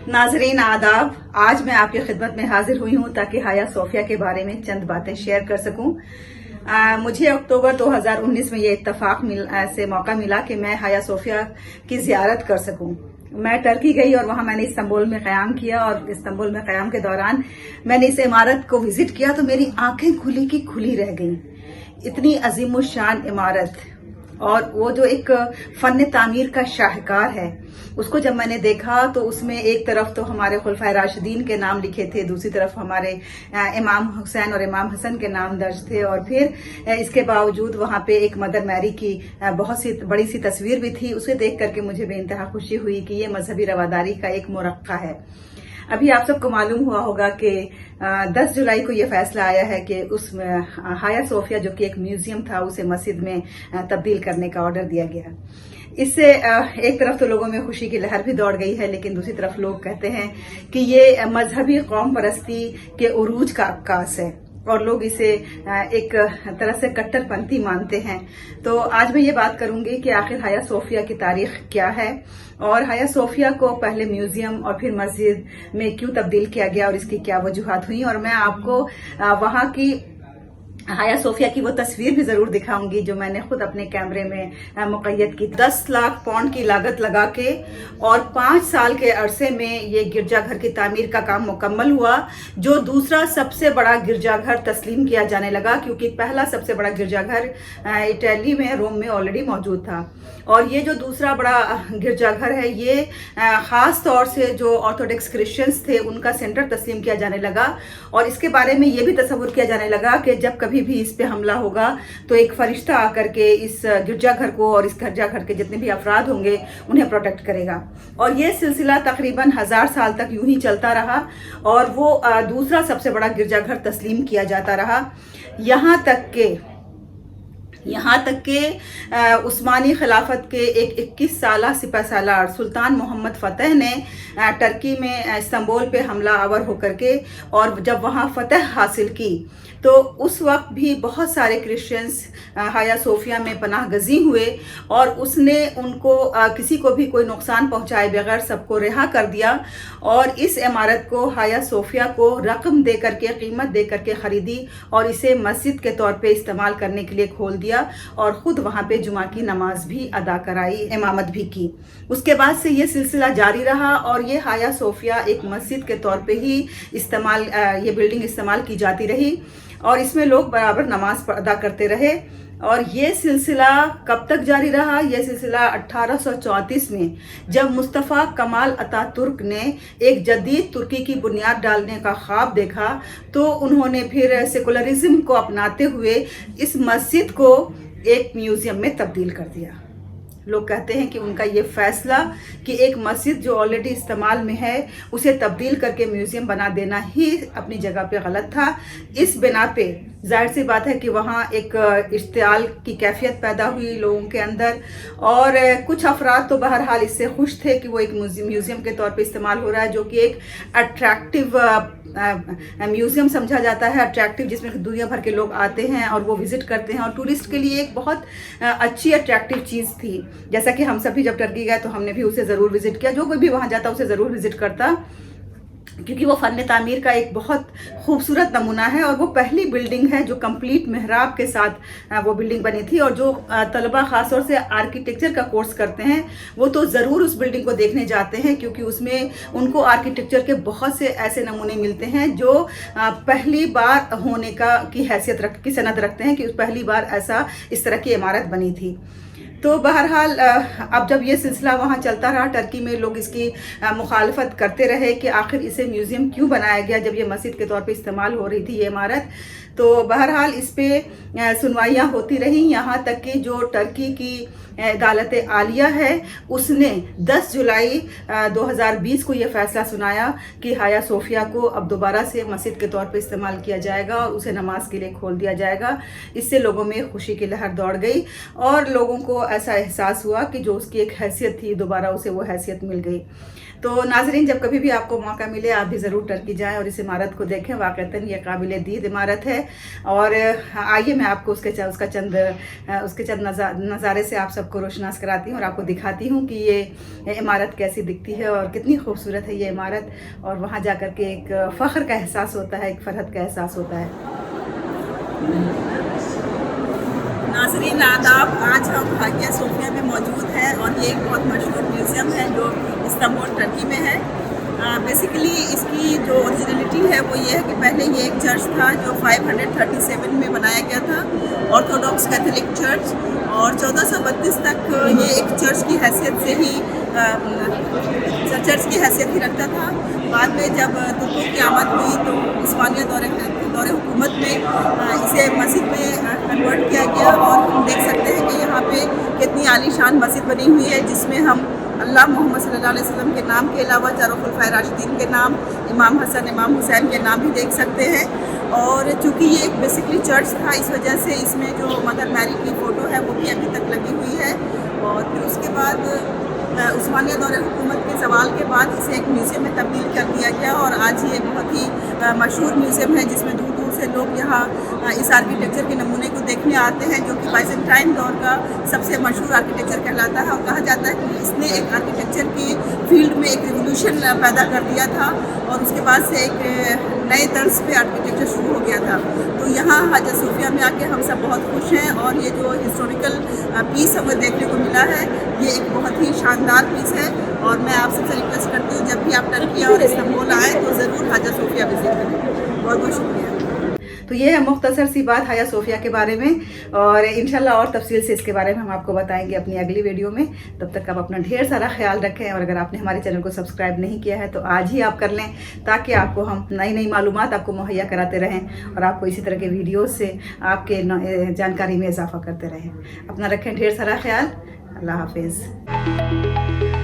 नाजरीन आदाब, आज मैं आपकी खिदमत में हाजिर हुई हूँ ताकि हाया सोफिया के बारे में चंद बातें शेयर कर सकूं। मुझे अक्टूबर 2019 में ये इत्तफाक से मौका मिला कि मैं हाया सोफिया की जियारत कर सकूं। मैं टर्की गई और वहां मैंने इस्तांबुल में क़याम किया और इस्तांबुल में क़याम के दौरान मैंने इस इमारत को विजिट किया तो मेरी आंखें खुली की खुली रह गईं। इतनी अजीमुशान इमारत और वो जो एक फन तामीर का शाहकार है, उसको जब मैंने देखा तो उसमें एक तरफ तो हमारे खुलफाए राशिदीन के नाम लिखे थे, दूसरी तरफ हमारे इमाम हुसैन और इमाम हसन के नाम दर्ज थे और फिर इसके बावजूद वहां पे एक मदर मैरी की बहुत सी बड़ी सी तस्वीर भी थी। उसे देख करके मुझे बेइंतहा खुशी हुई कि ये मजहबी रवादारी का एक मुरक्का है। अभी आप सबको मालूम हुआ होगा कि 10 जुलाई को ये फैसला आया है कि उस हाया सोफिया जो कि एक म्यूजियम था उसे मस्जिद में तब्दील करने का ऑर्डर दिया गया। इससे एक तरफ तो लोगों में खुशी की लहर भी दौड़ गई है, लेकिन दूसरी तरफ लोग कहते हैं कि ये मजहबी कौम परस्ती के उरूज का अक्कास है और लोग इसे एक तरह से कट्टरपंथी मानते हैं। तो आज मैं ये बात करूंगी कि आखिर हाया सोफिया की तारीख क्या है और हाया सोफिया को पहले म्यूजियम और फिर मस्जिद में क्यों तब्दील किया गया और इसकी क्या वजूहात हुई, और मैं आपको वहां की हाया सोफिया की वो तस्वीर भी जरूर दिखाऊंगी जो मैंने खुद अपने कैमरे में मुक़य्यद की। 10 लाख पाउंड की लागत लगा के और 5 साल के अरसे में ये गिरजाघर की तामीर का काम मुकम्मल हुआ, जो दूसरा सबसे बड़ा गिरजाघर तस्लीम किया जाने लगा, क्योंकि पहला सबसे बड़ा गिरजाघर इटली में, रोम में ऑलरेडी मौजूद था। और ये जो दूसरा बड़ा गिरजाघर है ये खास तौर से जो ऑर्थोडॉक्स क्रिश्चियंस थे उनका सेंटर तस्लीम किया जाने लगा और इसके बारे में ये भी तस्वुर किया जाने लगा कि जब कभी भी इस पे हमला होगा तो एक फरिश्ता आकर के इस गिरजाघर को और इस गिरजाघर के जितने भी अफराद होंगे उन्हें प्रोटेक्ट करेगा। और ये सिलसिला तकरीबन 1000 साल तक यूं ही चलता रहा और वो दूसरा सबसे बड़ा गिरजाघर तस्लीम किया जाता रहा, यहाँ तक के उस्मानी खिलाफत के एक 21 साला सिपहसालार सुल्तान मोहम्मद फतेह ने टर्की में इस्तांबुल पे हमला आवर होकर के और जब वहाँ फतह हासिल की तो उस वक्त भी बहुत सारे क्रिश्चियंस हाया सोफिया में पनाह गजी हुए और उसने उनको किसी को भी कोई नुकसान पहुंचाए बगैर सबको रिहा कर दिया और इस इमारत को हाया सोफिया को रकम दे करके, कीमत दे करके ख़रीदी और इसे मस्जिद के तौर पे इस्तेमाल करने के लिए खोल दिया और ख़ुद वहाँ पे जुमा की नमाज भी अदा कराई, इमामत भी की। उसके बाद से ये सिलसिला जारी रहा और ये हाया सोफिया एक मस्जिद के तौर पे ही इस्तेमाल, ये बिल्डिंग इस्तेमाल की जाती रही और इसमें लोग बराबर नमाज अदा करते रहे। और ये सिलसिला कब तक जारी रहा? ये सिलसिला 1834 में जब मुस्तफ़ा कमाल अतातुर्क ने एक जदीद तुर्की की बुनियाद डालने का ख्वाब देखा तो उन्होंने फिर सेकुलरिज्म को अपनाते हुए इस मस्जिद को एक म्यूज़ियम में तब्दील कर दिया। लोग कहते हैं कि उनका ये फैसला कि एक मस्जिद जो ऑलरेडी इस्तेमाल में है उसे तब्दील करके म्यूज़ियम बना देना ही अपनी जगह पे गलत था। इस बिना पे जाहिर सी बात है कि वहाँ एक इश्तियाल की कैफियत पैदा हुई लोगों के अंदर और कुछ अफराद तो बहरहाल इससे खुश थे कि वो एक म्यूज़ियम के तौर पे इस्तेमाल हो रहा है, जो कि एक अट्रैक्टिव म्यूज़ियम समझा जाता है, अट्रैक्टिव, जिसमें दुनिया भर के लोग आते हैं और वो विज़िट करते हैं और टूरिस्ट के लिए एक बहुत अच्छी अट्रैक्टिव चीज़ थी। जैसा कि हम सभी जब टर्की गए तो हमने भी उसे ज़रूर विज़िट किया, जो कोई भी वहाँ जाता उसे ज़रूर विज़िट करता, क्योंकि वो फ़न तामीर का एक बहुत खूबसूरत नमूना है और वो पहली बिल्डिंग है जो कंप्लीट मेहराब के साथ वो बिल्डिंग बनी थी। और जो तलबा ख़ास तौर से आर्किटेक्चर का कोर्स करते हैं वो तो ज़रूर उस बिल्डिंग को देखने जाते हैं, क्योंकि उसमें उनको आर्किटेक्चर के बहुत से ऐसे नमूने मिलते हैं जो पहली बार होने की हैसियत की सनद रखते हैं कि पहली बार ऐसा इस तरह की इमारत बनी थी। तो बहरहाल अब जब ये सिलसिला वहाँ चलता रहा, टर्की में लोग इसकी मुखालफत करते रहे कि आखिर इसे म्यूज़ियम क्यों बनाया गया जब ये मस्जिद के तौर पे इस्तेमाल हो रही थी ये इमारत। तो बहरहाल इस पे सुनवाइयाँ होती रहीं, यहाँ तक कि जो टर्की की अदालत आलिया है उसने 10 जुलाई 2020 को ये फैसला सुनाया कि हाया सोफिया को अब दोबारा से मस्जिद के तौर पे इस्तेमाल किया जाएगा और उसे नमाज के लिए खोल दिया जाएगा। इससे लोगों में खुशी की लहर दौड़ गई और लोगों को ऐसा एहसास हुआ कि जो उसकी एक हैसियत थी दोबारा उसे वो हैसियत मिल गई। तो नाजरीन, जब कभी भी आपको मौका मिले आप भी ज़रूर टर्की जाएं और इस इमारत को देखें। वाक़तन ये काबिल दीद इमारत है اور آئیے میں آپ کو اس کے چند نظارے سے آپ سب کو روشناس کراتی ہوں اور آپ کو دکھاتی ہوں کہ یہ عمارت کیسی دکھتی ہے اور کتنی خوبصورت ہے یہ عمارت، اور وہاں جا کر کے ایک فخر کا احساس ہوتا ہے، ایک فرحت کا احساس ہوتا ہے۔ ناظرین آداب، آج ہم ہاگیا صوفیہ میں موجود ہیں اور یہ ایک بہت مشہور میوزیم ہے جو استنبول ترکی میں ہے۔ بیسیکلی اس کی جو اوریجنلٹی ہے وہ یہ ہے کہ پہلے یہ ایک چرچ تھا جو 537 میں بنایا گیا تھا، آرتھوڈاکس کیتھولک چرچ، اور 1432 تک یہ ایک چرچ کی حیثیت ہی رکھتا تھا۔ بعد میں جب ترکوں کی آمد ہوئی تو عثمانیہ دور حکومت میں اسے مسجد میں کنورٹ کیا گیا، اور ہم دیکھ سکتے ہیں کہ یہاں پہ کتنی عالی شان مسجد بنی ہوئی ہے، جس میں ہم اللہ محمد صلی اللہ علیہ وسلم کے نام کے علاوہ چاروں خلفائے راشدین کے نام، امام حسن امام حسین کے نام بھی دیکھ سکتے ہیں۔ اور چونکہ یہ ایک بیسکلی چرچ تھا، اس وجہ سے اس میں جو مدر میری کی فوٹو ہے وہ بھی ابھی تک لگی ہوئی ہے۔ اور پھر اس کے بعد عثمانیہ دور حکومت کے زوال کے بعد اسے ایک میوزیم میں تبدیل کر دیا گیا، اور آج یہ بہت ہی مشہور میوزیم ہے جس میں دور دور سے لوگ یہاں اس آرکیٹیکچر کے نمونے کو دیکھنے آتے ہیں، جو کہ بائزنٹائن دور کا سب سے مشہور آرکیٹیکچر کہلاتا ہے، اور کہا جاتا ہے کہ اس نے ایک آرکیٹیکچر کی فیلڈ میں ایک ریولیوشن پیدا کر دیا تھا، اور اس کے بعد سے ایک نئے طرز پہ آرکیٹیکچر شروع ہو گیا تھا۔ تو یہاں حاجیہ صوفیہ میں آ کے ہم سب بہت خوش ہیں، اور یہ جو ہسٹوریکل پیس ہمیں دیکھنے کو ملا ہے یہ ایک بہت ہی شاندار پیس ہے، اور میں آپ سب سے ریکویسٹ کرتی ہوں جب بھی آپ ترکی اور استنبول آئیں تو ضرور حاجیہ صوفیہ وزٹ کریں۔ بہت بہت شکریہ۔ تو یہ ہے مختصر سی بات حاجیہ صوفیہ کے بارے میں، اور انشاءاللہ اور تفصیل سے اس کے بارے میں ہم آپ کو بتائیں گے اپنی اگلی ویڈیو میں۔ تب تک آپ اپنا ڈھیر سارا خیال رکھیں، اور اگر آپ نے ہمارے چینل کو سبسکرائب نہیں کیا ہے تو آج ہی آپ کر لیں، تاکہ آپ کو ہم نئی معلومات آپ کو مہیا کراتے رہیں، اور آپ کو اسی طرح کے ویڈیوز سے آپ کے جانکاری میں اضافہ کرتے رہیں۔ اپنا رکھیں ڈھیر سارا خیال۔ اللہ حافظ۔